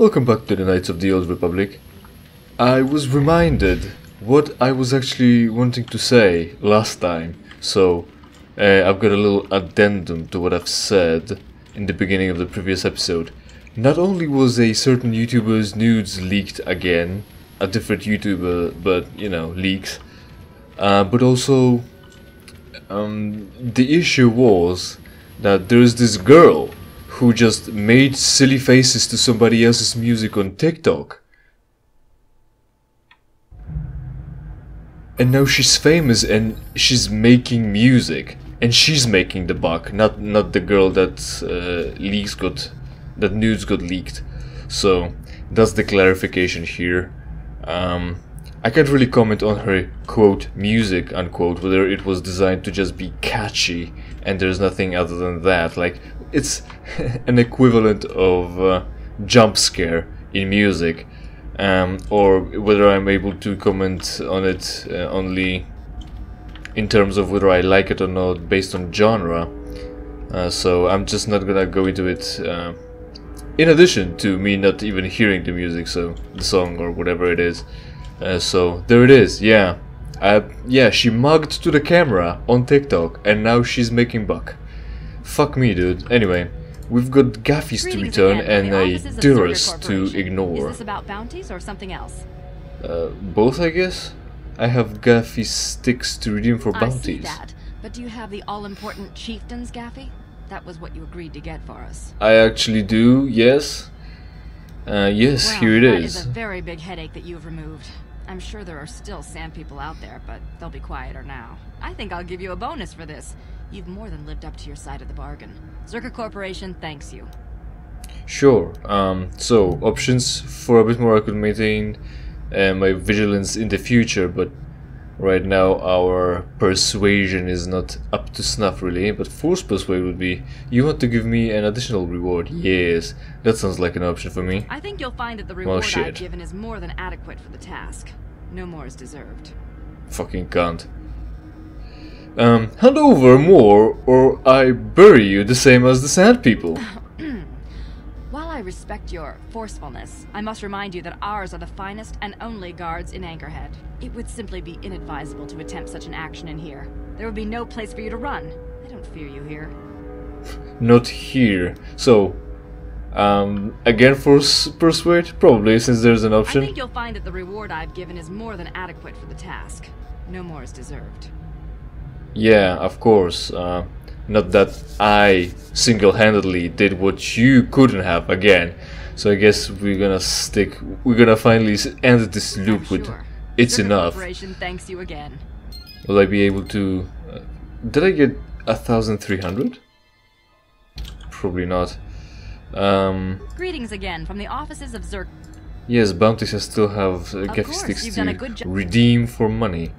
Welcome back to the Knights of the Old Republic. I was reminded what I was actually wanting to say last time, so I've got a little addendum to what I've said in the beginning of the previous episode. Not only was a certain YouTuber's nudes leaked again, a different YouTuber, but you know, leaks, but also the issue was that there's this girl who just made silly faces to somebody else's music on TikTok. And now she's famous and she's making music. And she's making the buck, not the girl that nudes got leaked. So that's the clarification here. I can't really comment on her quote music unquote, whether it was designed to just be catchy and there's nothing other than that. Like, it's an equivalent of jump scare in music, or whether I'm able to comment on it only in terms of whether I like it or not based on genre. So I'm just not gonna go into it in addition to me not even hearing the music, so the song or whatever it is. So there it is, yeah. Yeah, she mugged to the camera on TikTok and now she's making buck. Fuck me, dude. Anyway, we've got Gaffies to return and a Durus to ignore. Is this about bounties or something else? Both, I guess. I have Gaffy sticks to redeem for bounties. I see that, but do you have the all-important chieftains, Gaffy? That was what you agreed to get for us. I actually do, yes. Yes, well, here it that is. Is a very big headache that you've removed. I'm sure there are still sand people out there, but they'll be quieter now. I think I'll give you a bonus for this. You've more than lived up to your side of the bargain. Zerka Corporation thanks you. Sure. So, options for a bit more I could maintain my vigilance in the future, but right now our persuasion is not up to snuff really, but force persuade would be, you want to give me an additional reward? Yes, that sounds like an option for me. I think you'll find that the reward I've given is more than adequate for the task. No more is deserved. Fucking cunt. Hand over more or I bury you the same as the sand people. While I respect your forcefulness, I must remind you that ours are the finest and only guards in Anchorhead. It would simply be inadvisable to attempt such an action in here. There would be no place for you to run. I don't fear you here. Not here. So, again for persuade? Probably, since there's an option. I think you'll find that the reward I've given is more than adequate for the task. No more is deserved. Yeah, of course. Not that I single-handedly did what you couldn't have again. So I guess we're gonna finally end this loop with it's enough. Thanks you again. Will I be able to... did I get 1,300? Probably not. Greetings again from the offices of Zerk. Yes, bounties I still have Gaffy sticks to redeem for money.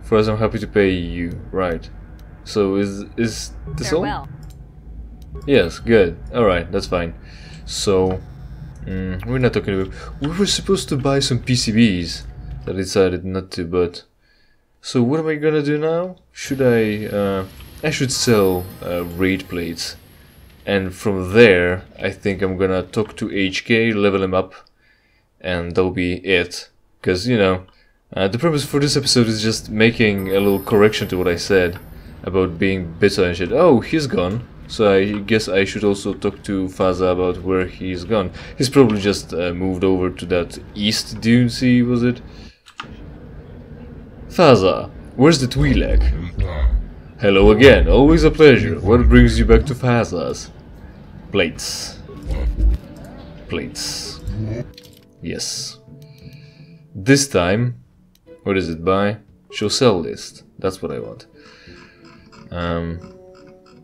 First, I'm happy to pay you. Right. So is this all? Yes, good. Alright, that's fine. So, we're not talking about... We were supposed to buy some PCBs. I decided not to, but... So what am I gonna do now? Should I should sell raid plates. And from there, I think I'm gonna talk to HK, level him up. And that'll be it. Because, you know, the purpose for this episode is just making a little correction to what I said about being bitter and shit. Oh, he's gone. So I guess I should also talk to Faza about where he's gone. He's probably just moved over to that east dune sea, was it? Faza, where's the Twi'lek? Hello again, always a pleasure. What brings you back to Faza's? Plates. Plates. Yes. This time, what is it by? Show sell list. That's what I want.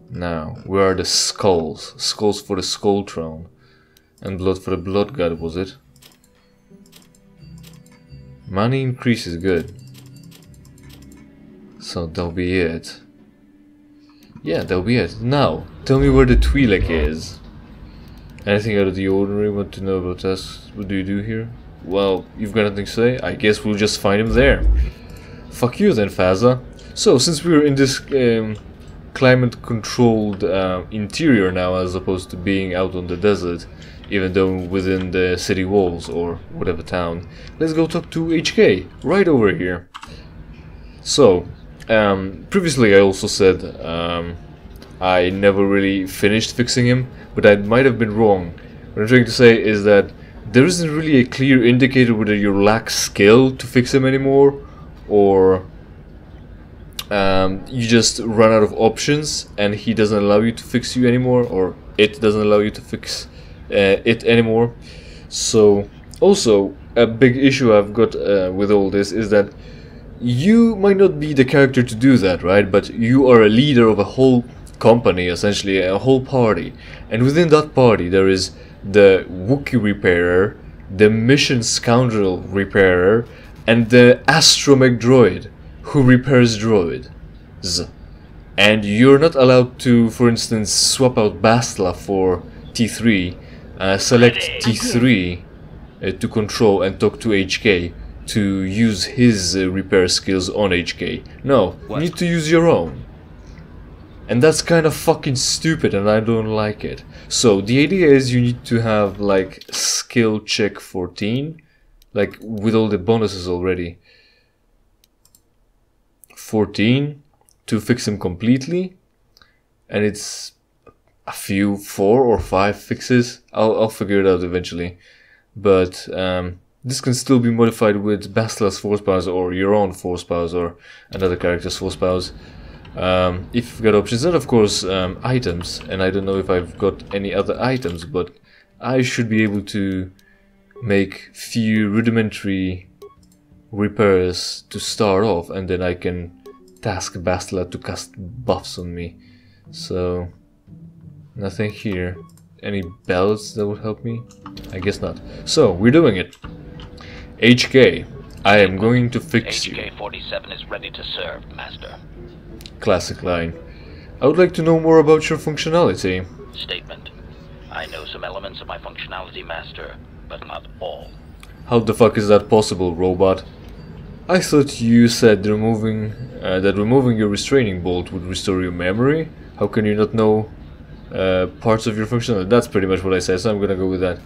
Now, where are the skulls? Skulls for the skull throne. And blood for the blood god, was it? Money increase is good. So that'll be it. Yeah, that'll be it. Now, tell me where the Twi'lek is. Anything out of the ordinary want to know about us? What do you do here? Well, you've got nothing to say? I guess we'll just find him there. Fuck you then, Faza. So, since we're in this climate-controlled interior now, as opposed to being out on the desert, even though within the city walls or whatever town. Let's go talk to HK, right over here. So, previously I also said I never really finished fixing him, but I might have been wrong. What I'm trying to say is that there isn't really a clear indicator whether you lack skill to fix him anymore, or you just run out of options and he doesn't allow you to fix you anymore, or it doesn't allow you to fix it anymore. So also a big issue I've got with all this is that you might not be the character to do that, right? But you are a leader of a whole company, essentially a whole party, and within that party there is the Wookiee repairer, the mission scoundrel repairer, and the astromech droid who repairs droids. And you're not allowed to, for instance, swap out Bastila for T3, select T3 to control and talk to HK to use his repair skills on HK. No, you need to use your own. And that's kind of fucking stupid and I don't like it. So the idea is you need to have like skill check 14, like with all the bonuses already. 14 to fix him completely, and it's a few 4 or 5 fixes. I'll figure it out eventually, but this can still be modified with Bastila's force powers or your own force powers or another character's force powers. If you've got options, and of course items, and I don't know if I've got any other items, but I should be able to make few rudimentary repairs to start off, and then I can task Bastila to cast buffs on me. So nothing here. Any belts that would help me? I guess not. So we're doing it. HK, I am going to fix you. HK-47 is ready to serve, Master. Classic line. I would like to know more about your functionality. Statement. I know some elements of my functionality, Master, but not all. How the fuck is that possible, robot? I thought you said removing your restraining bolt would restore your memory. How can you not know parts of your functionality? That's pretty much what I said, so I'm gonna go with that.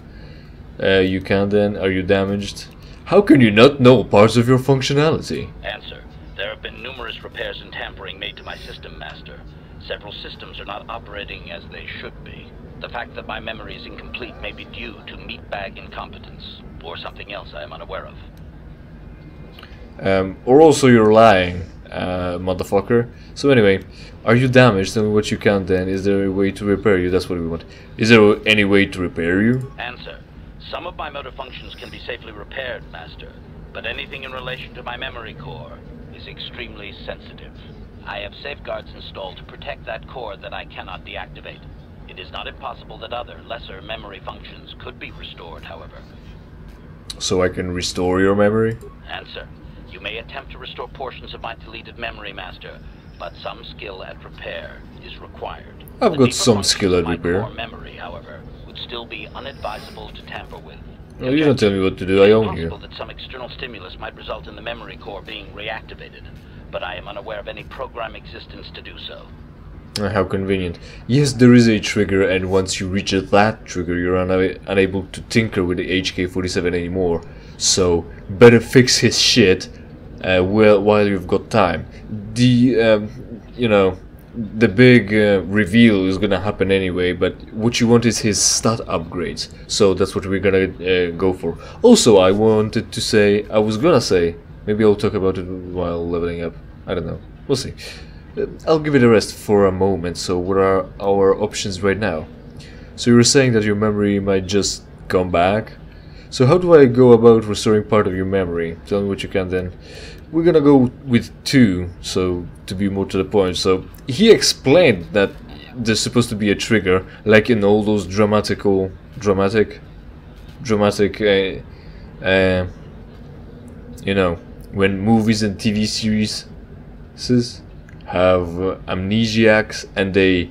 You can then. Are you damaged? How can you not know parts of your functionality? Answer. There have been numerous repairs and tampering made to my system, Master. Several systems are not operating as they should be. The fact that my memory is incomplete may be due to meatbag incompetence, or something else I am unaware of. Or also you're lying, motherfucker. So anyway, are you damaged? Tell me what you can then. Is there a way to repair you? That's what we want. Is there any way to repair you? Answer. Some of my motor functions can be safely repaired, Master, but anything in relation to my memory core is extremely sensitive. I have safeguards installed to protect that core that I cannot deactivate. It is not impossible that other, lesser memory functions could be restored, however. So I can restore your memory? Answer. You may attempt to restore portions of my deleted memory, Master, but some skill at repair is required. I've got some skill at repair. My core memory, however, would still be unadvisable to tamper with. Well, you don't tell me what to do, I own you. It is possible that some external stimulus might result in the memory core being reactivated, but I am unaware of any program existence to do so. How convenient. Yes, there is a trigger, and once you reach that trigger, you're unable to tinker with the HK-47 anymore. So, better fix his shit while you've got time. The, you know, the big reveal is gonna happen anyway, but what you want is his stat upgrades. So that's what we're gonna go for. Also, I was gonna say, maybe I'll talk about it while leveling up. I don't know. We'll see. I'll give it a rest for a moment. So what are our options right now? So you were saying that your memory might just come back. So how do I go about restoring part of your memory? Tell me what you can then. We're gonna go with 2, so to be more to the point. So he explained that there's supposed to be a trigger, like in all those dramatic, you know, when movies and TV series have amnesiacs and they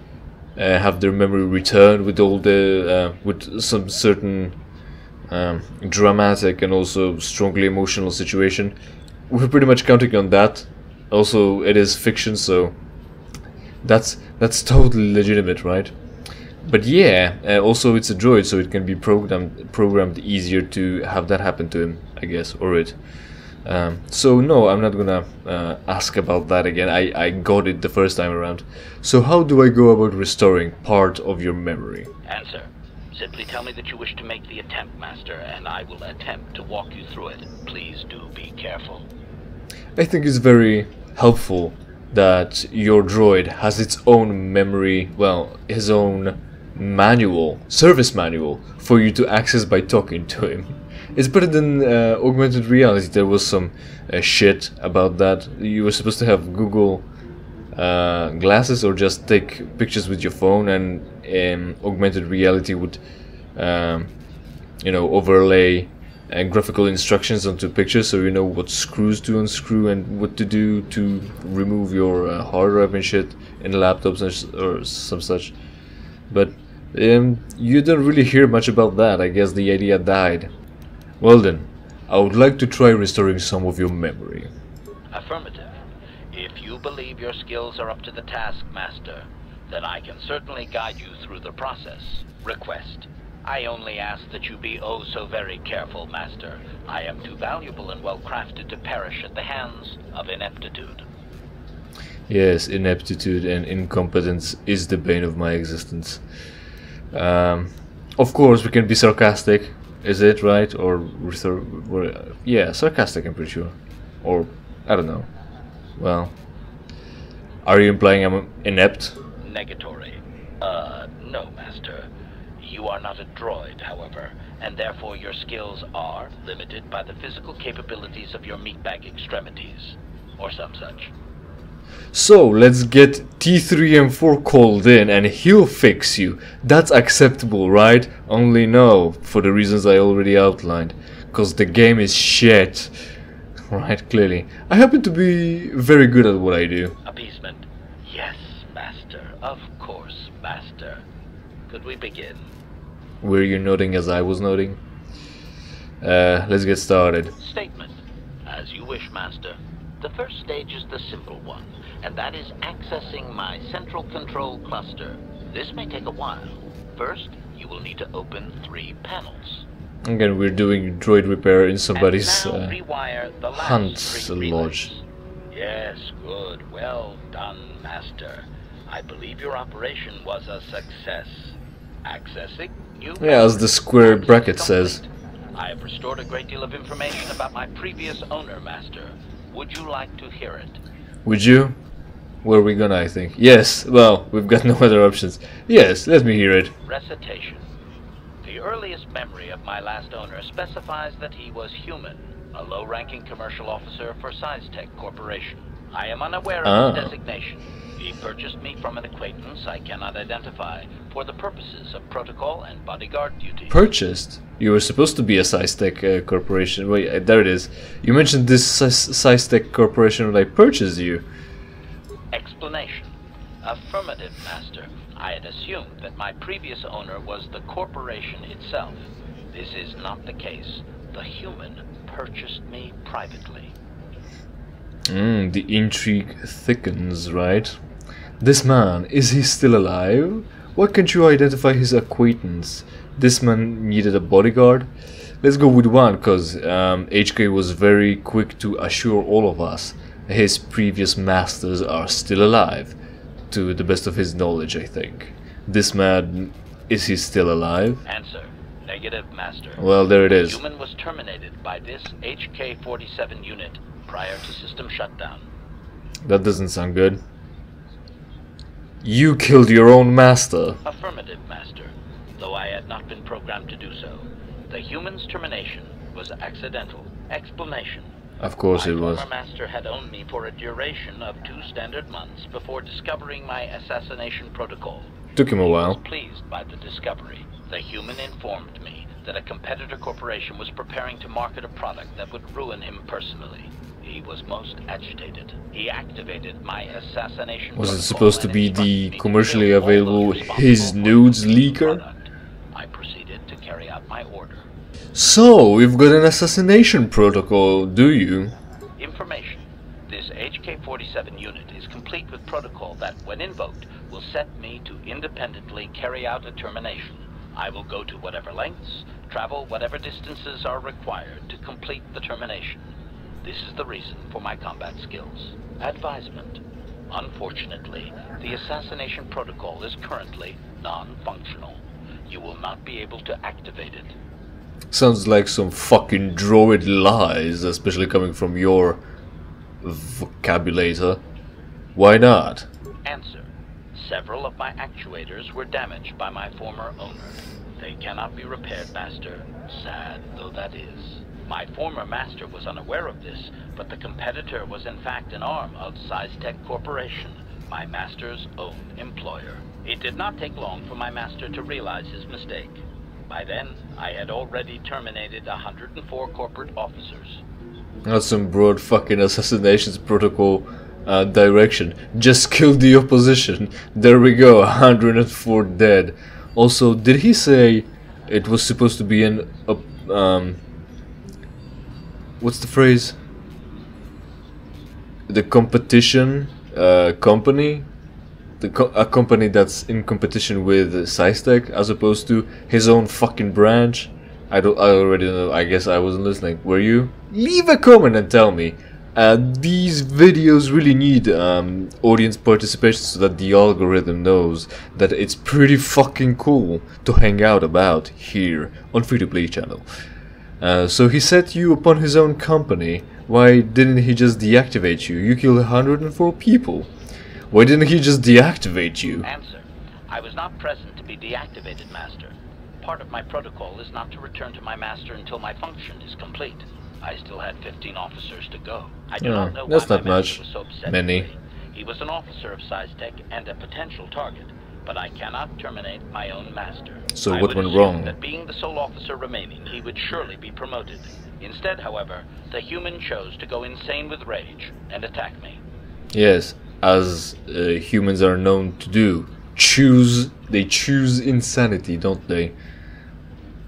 have their memory returned with all the with some certain dramatic and also strongly emotional situation. We're pretty much counting on that. Also, it is fiction, so that's That's totally legitimate, right? But yeah, also it's a droid, so it can be programmed easier to have that happen to him, I guess, or it. So no, I'm not gonna ask about that again. I got it the first time around. So how do I go about restoring part of your memory? Answer. Simply tell me that you wish to make the attempt, Master, and I will attempt to walk you through it. Please do be careful. I think it's very helpful that your droid has its own memory, well, his own manual, service manual, for you to access by talking to him. It's better than augmented reality. There was some shit about that. You were supposed to have Google glasses or just take pictures with your phone, and augmented reality would, you know, overlay graphical instructions onto pictures, so you know what screws to unscrew and what to do to remove your hard drive and shit in laptops or some such. But you don't really hear much about that. I guess the idea died. Well then, I would like to try restoring some of your memory. Affirmative. If you believe your skills are up to the task, Master, then I can certainly guide you through the process. Request. I only ask that you be oh so very careful, Master. I am too valuable and well crafted to perish at the hands of ineptitude. Yes, ineptitude and incompetence is the bane of my existence. Of course, we can be sarcastic. Is it right? Or yeah, sarcastic, I'm pretty sure. Or I don't know. Well, are you implying I'm inept? Negatory. No, Master. You are not a droid, however, and therefore your skills are limited by the physical capabilities of your meatbag extremities, or some such. So, let's get T3M4 called in and he'll fix you. That's acceptable, right? Only no, for the reasons I already outlined. Cause the game is shit. Right, clearly. I happen to be very good at what I do. Appeasement. Yes, Master. Of course, Master. Could we begin? Were you nodding as I was nodding? Let's get started. Statement. As you wish, Master. The first stage is the simple one, and that is accessing my central control cluster. This may take a while. First, you will need to open 3 panels. Again, we're doing droid repair in somebody's and now rewire the last hunt 3 lodge. relays. Yes, good. Well done, Master. I believe your operation was a success. Accessing new Yeah, as the square Access bracket complete. says. I have restored a great deal of information about my previous owner, Master. Would you like to hear it? Would you? Where are we gonna, I think? Yes, well, we've got no other options. Yes, let me hear it. Recitation. The earliest memory of my last owner specifies that he was human, a low-ranking commercial officer for SciTech Corporation. I am unaware of his designation. He purchased me from an acquaintance I cannot identify for the purposes of protocol and bodyguard duty. Purchased? You were supposed to be a SciTech corporation. Wait, there it is. You mentioned this SciTech corporation when I purchased you. Explanation. Affirmative, Master. I had assumed that my previous owner was the corporation itself. This is not the case. The human purchased me privately. The intrigue thickens, right? This man, is he still alive? Why can't you identify his acquaintance? This man needed a bodyguard? Let's go with one, cause HK was very quick to assure all of us his previous masters are still alive. To the best of his knowledge, I think. This man, is he still alive? Answer. Negative, Master. Well, there it is. Human was terminated by this HK-47 unit prior to system shutdown. That doesn't sound good. You killed your own master. Affirmative, Master, though I had not been programmed to do so. The human's termination was accidental. Explanation. Of course it was. My former master had owned me for a duration of 2 standard months before discovering my assassination protocol. Took him a while. He was pleased by the discovery. The human informed me that a competitor corporation was preparing to market a product that would ruin him personally. He was most agitated. He activated my assassination Was it protocol supposed to and be instructed the me to commercially kill all available those responsible His for Nudes the leaker? product. I proceeded to carry out my order. So, we've got an assassination protocol, do you? Information. This HK-47 47 unit is complete with protocol that, when invoked, will set me to independently carry out a termination. I will go to whatever lengths, travel whatever distances are required to complete the termination. This is the reason for my combat skills. Advisement. Unfortunately, the assassination protocol is currently non-functional. You will not be able to activate it. Sounds like some fucking droid lies, especially coming from your vocabulator. Why not? Answer. Several of my actuators were damaged by my former owner. They cannot be repaired, Master, sad though that is. My former master was unaware of this, but the competitor was in fact an arm of SciTech Corporation, my master's own employer. It did not take long for my master to realize his mistake. By then, I had already terminated 104 corporate officers. That's some broad fucking assassinations protocol direction. Just kill the opposition. There we go, 104 dead. Also, did he say it was supposed to be an what's the phrase? The competition company? A company that's in competition with SciTech as opposed to his own fucking branch? I already know. I guess I wasn't listening. Were you? Leave a comment and tell me. These videos really need audience participation so that the algorithm knows that it's pretty fucking cool to hang out about here on Free to Play channel. So he set you upon his own company. Why didn't he just deactivate you? You killed 104 people. Why didn't he just deactivate you? Answer. I was not present to be deactivated, Master. Part of my protocol is not to return to my master until my function is complete. I still had 15 officers to go. I do not know that's why not my much. master was so upset Many. with me. He was an officer of SciTech and a potential target, but I cannot terminate my own master. So I what would went assume wrong? That being the sole officer remaining, he would surely be promoted. Instead, however, the human chose to go insane with rage and attack me. Yes, as humans are known to do. They choose insanity, don't they?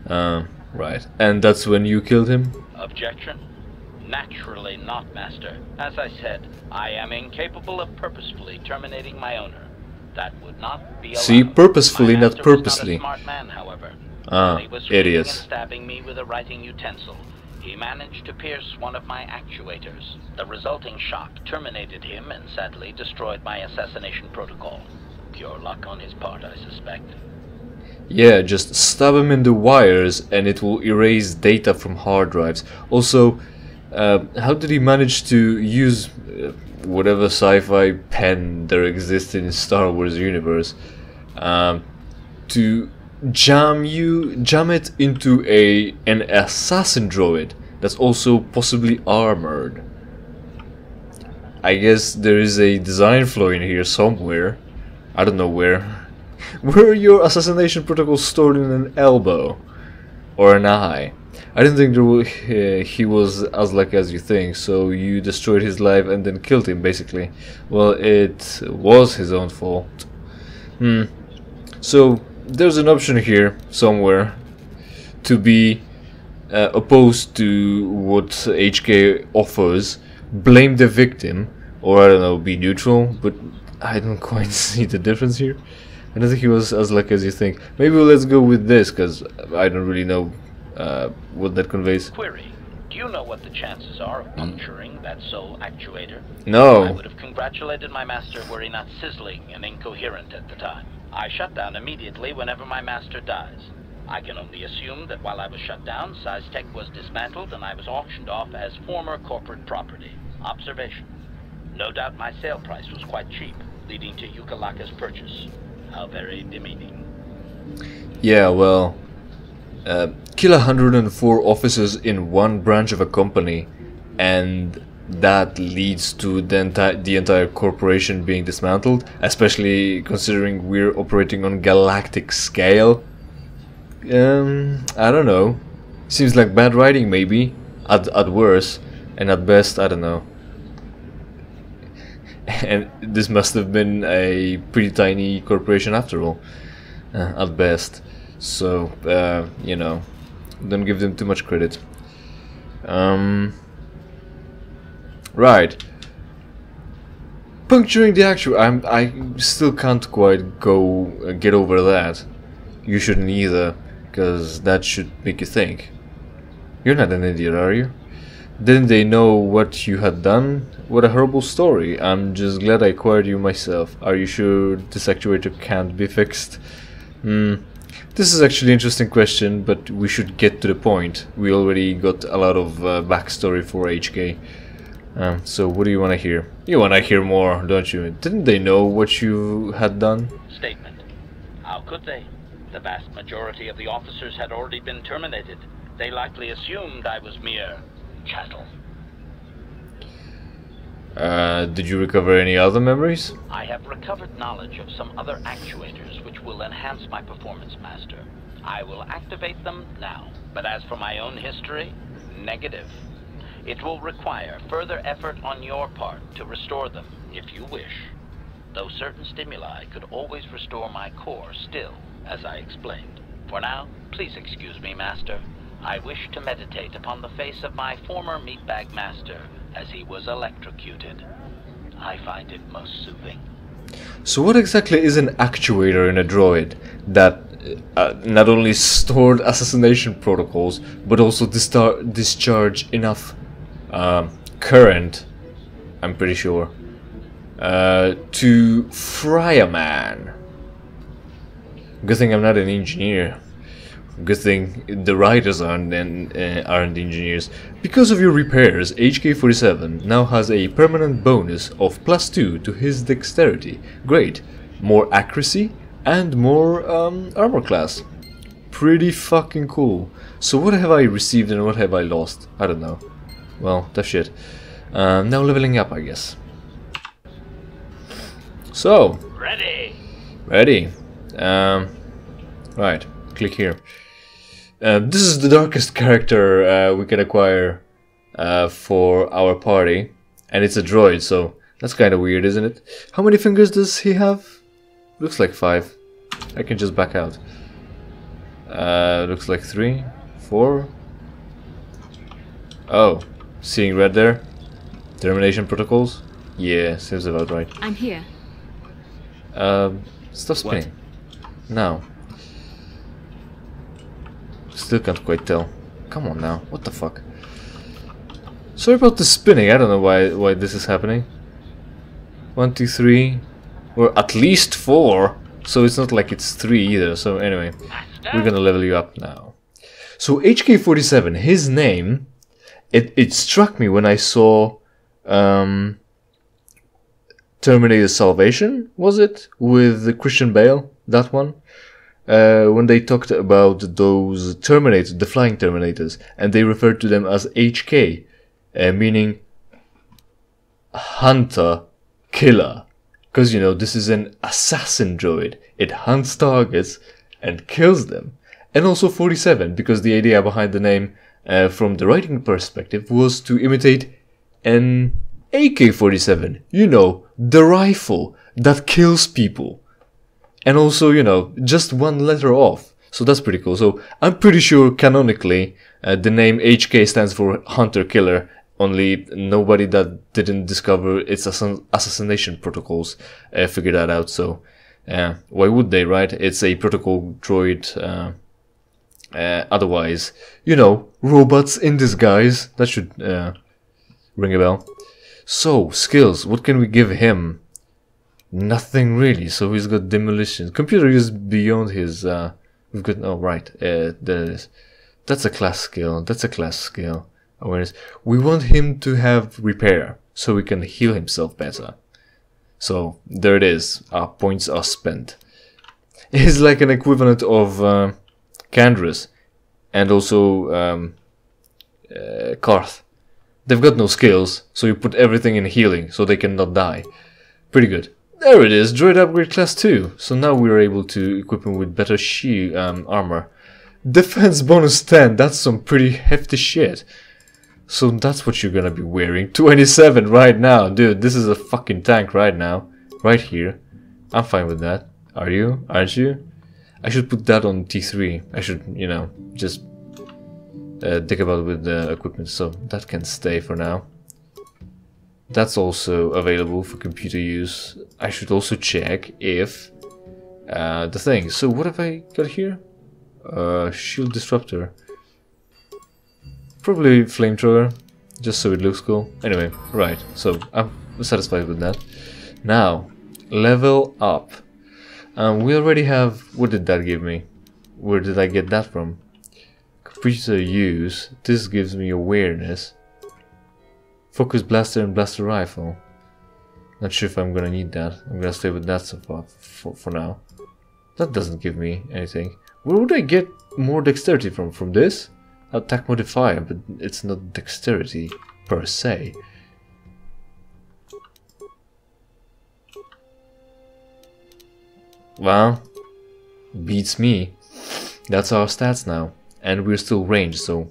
Right. And that's when you killed him? Objection? Naturally not, Master. As I said, I am incapable of purposefully terminating my owner. That would not be allowed. See, purposefully, My not master was purposely. not a smart man, however. Ah, When he was swinging idiots. and stabbing me with a writing utensil, he managed to pierce one of my actuators. The resulting shock terminated him and sadly destroyed my assassination protocol. Pure luck on his part, I suspect. Yeah, just stab him in the wires and it will erase data from hard drives. Also, how did he manage to use whatever sci-fi pen there exists in Star Wars universe to jam it into an assassin droid that's also possibly armored? I guess there is a design flaw in here somewhere. I don't know where. Where are your assassination protocols stored in an elbow or an eye? I didn't think he was as lucky as you think, so you destroyed his life and then killed him, basically. Well, it was his own fault. So, there's an option here, somewhere, to be opposed to what HK offers, blame the victim, or I don't know, be neutral, but I don't quite see the difference here. I don't think he was as lucky as you think. Maybe let's go with this, because I don't really know what that conveys. Query. Do you know what the chances are of puncturing that sole actuator? No. I would have congratulated my master were he not sizzling and incoherent at the time. I shut down immediately whenever my master dies. I can only assume that while I was shut down, SciTech was dismantled and I was auctioned off as former corporate property. Observation. No doubt my sale price was quite cheap, leading to Yukalaka's purchase. How very demeaning. Yeah, well, kill 104 officers in one branch of a company, and that leads to the entire corporation being dismantled, especially considering we're operating on galactic scale. I don't know. Seems like bad writing, maybe, at worst, and at best, I don't know. And this must have been a pretty tiny corporation after all, at best. So, you know, don't give them too much credit. Right. puncturing the actual. I still can't quite get over that. You shouldn't either, because that should make you think. You're not an idiot, are you? Didn't they know what you had done? What a horrible story. I'm just glad I acquired you myself. Are you sure this actuator can't be fixed? This is actually an interesting question, but we should get to the point. We already got a lot of backstory for HK. So what do you want to hear? You want to hear more, don't you? Didn't they know what you had done? Statement. How could they? The vast majority of the officers had already been terminated. They likely assumed I was mere chattel. Did you recover any other memories? I have recovered knowledge of some other actuators which will enhance my performance, Master. I will activate them now. But as for my own history, negative. It will require further effort on your part to restore them, if you wish. Though certain stimuli could always restore my core still, as I explained. For now, please excuse me, Master. I wish to meditate upon the face of my former meatbag master as he was electrocuted. I find it most soothing. So what exactly is an actuator in a droid that not only stored assassination protocols, but also discharge enough current, I'm pretty sure, to fry a man? Good thing I'm not an engineer. Good thing the writers aren't engineers. Because of your repairs, HK-47 now has a permanent bonus of +2 to his dexterity. Great. More accuracy and more armor class. Pretty fucking cool. So what have I received and what have I lost? I don't know. Well, tough shit. Now leveling up, I guess. So. Ready. Right. Click here. This is the darkest character we can acquire for our party, and it's a droid, so that's kind of weird, isn't it? How many fingers does he have? Looks like 5. I can just back out. Looks like 3, 4. Oh, seeing red there? Termination protocols? Yeah, seems about right. I'm here. Stop spinning. Now. Still can't quite tell. Come on now, what the fuck? Sorry about the spinning, I don't know why this is happening. 1, 2, 3, or at least 4, so it's not like it's 3 either, so anyway. We're gonna level you up now. So HK-47, his name, it struck me when I saw Terminator Salvation, was it? With Christian Bale, that one? When they talked about those Terminators, the flying Terminators, and they referred to them as HK, meaning Hunter Killer. Because, you know, this is an assassin droid. It hunts targets and kills them. And also 47, because the idea behind the name, from the writing perspective, was to imitate an AK-47. You know, the rifle that kills people. And also, you know, just one letter off. So that's pretty cool. So I'm pretty sure canonically the name HK stands for Hunter Killer. Only nobody that didn't discover its assassination protocols figured that out. So why would they, right? It's a protocol droid. Otherwise, you know, robots in disguise. That should ring a bell. So, skills. What can we give him? Nothing really, so he's got demolition. Computer is beyond his, we've got, oh right, there it is. That's a class skill, Awareness. We want him to have repair, so he can heal himself better. So, there it is, our points are spent. He's like an equivalent of Candra's, and also Karth. They've got no skills, so you put everything in healing, so they cannot die. Pretty good. There it is, droid upgrade class 2. So now we're able to equip him with better armor. Defense bonus 10, that's some pretty hefty shit. So that's what you're gonna be wearing. 27 right now, dude, this is a fucking tank right now. Right here. I'm fine with that. Are you? Aren't you? I should put that on T3. I should, you know, just dig about with the equipment, so that can stay for now. That's also available for computer use. I should also check if the thing. So what have I got here? Shield disruptor. Probably flamethrower, just so it looks cool. Anyway, right. So I'm satisfied with that. Now, level up. We already have. What did that give me? Where did I get that from? Computer use. This gives me awareness. Focus blaster and blaster rifle. Not sure if I'm gonna need that. I'm gonna stay with that so far for now. That doesn't give me anything. Where would I get more dexterity from? From this? Attack modifier, but it's not dexterity per se. Well, beats me. That's our stats now. And we're still ranged, so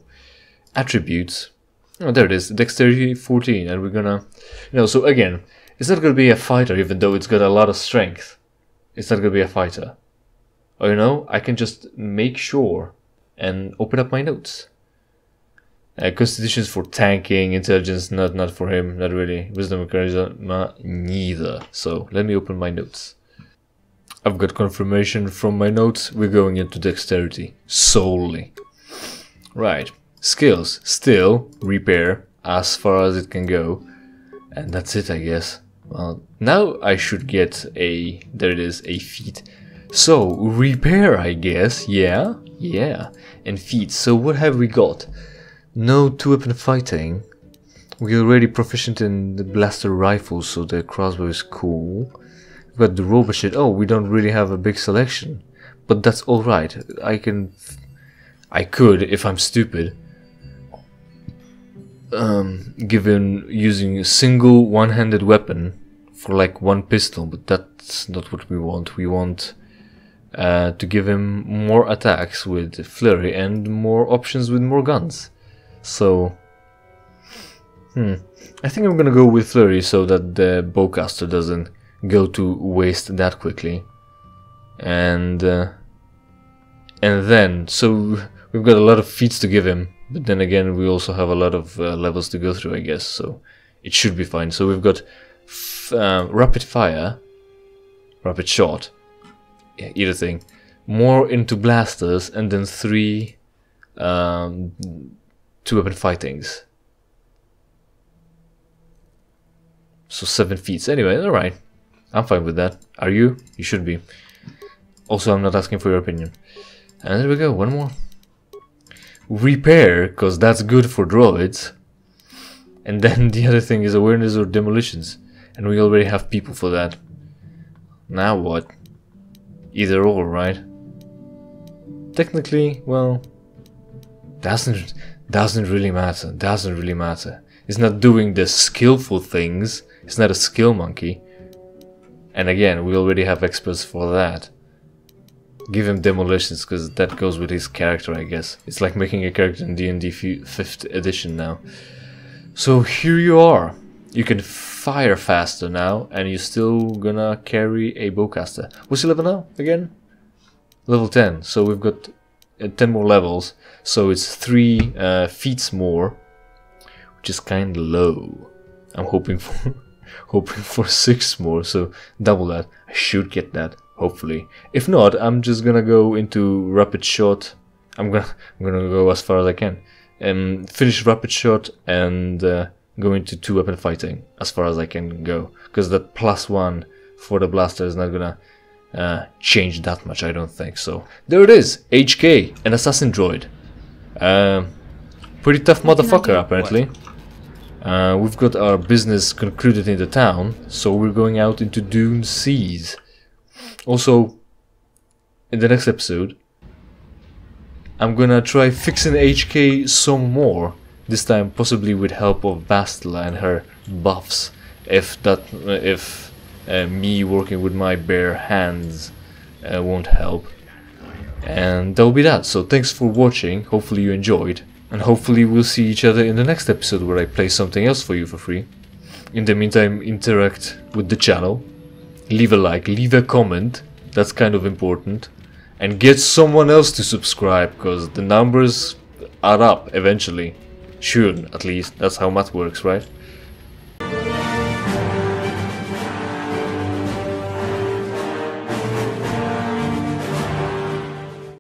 attributes. Oh, there it is, dexterity 14, and we're gonna... so again, it's not gonna be a fighter, even though it's got a lot of strength. It's not gonna be a fighter. Or I can just make sure and open up my notes. Constitution's for tanking, intelligence, not for him, not really. Wisdom and charisma, neither. So, let me open my notes. I've got confirmation from my notes, we're going into dexterity, solely. Right. Skills, still, repair, as far as it can go. And that's it, I guess. Well, now I should get a... there it is, a feat. So, repair, I guess, yeah. And feat, so what have we got? No two-weapon fighting. We're already proficient in the blaster rifle, so the crossbow is cool. We've got the robot shit. Oh, we don't really have a big selection. But that's alright. I could, if I'm stupid, given using a single one-handed weapon for like one pistol, but that's not what we want. We want to give him more attacks with flurry and more options with more guns. So, I think I'm gonna go with flurry so that the bowcaster doesn't go to waste that quickly. And then, so we've got a lot of feats to give him. But then again, we also have a lot of levels to go through, I guess, so it should be fine. So we've got rapid fire, rapid shot, either thing, more into blasters, and then 3 two-weapon fightings. So 7 feats. Anyway, alright. I'm fine with that. Are you? You should be. Also, I'm not asking for your opinion. And there we go, one more. Repair, because that's good for droids. And then the other thing is awareness or demolitions. And we already have people for that. Now what? Either or, right? Technically, well, doesn't really matter. Doesn't really matter. It's not doing the skillful things. It's not a skill monkey. And again, we already have experts for that. Give him demolitions, because that goes with his character, I guess. It's like making a character in D&D 5th edition now. So here you are. You can fire faster now, and you're still gonna carry a bowcaster. What's your level now, again? Level 10. So we've got 10 more levels. So it's 3 feats more, which is kind of low. I'm hoping for 6 more, so double that. I should get that. Hopefully. If not, I'm just gonna go into rapid shot. I'm gonna go as far as I can and finish rapid shot and go into two-weapon fighting as far as I can go, because that +1 for the blaster is not gonna change that much, I don't think. So there it is, HK, an assassin droid. Pretty tough motherfucker apparently. We've got our business concluded in the town, so we're going out into Dune Seas. Also, in the next episode, I'm gonna try fixing HK some more. This time, possibly with help of Bastila and her buffs. If me working with my bare hands won't help. And that'll be that. So thanks for watching. Hopefully you enjoyed. And hopefully we'll see each other in the next episode where I play something else for you for free. In the meantime, interact with the channel. Leave a like, leave a comment, that's kind of important. And get someone else to subscribe, because the numbers add up eventually. Should, at least, that's how math works, right?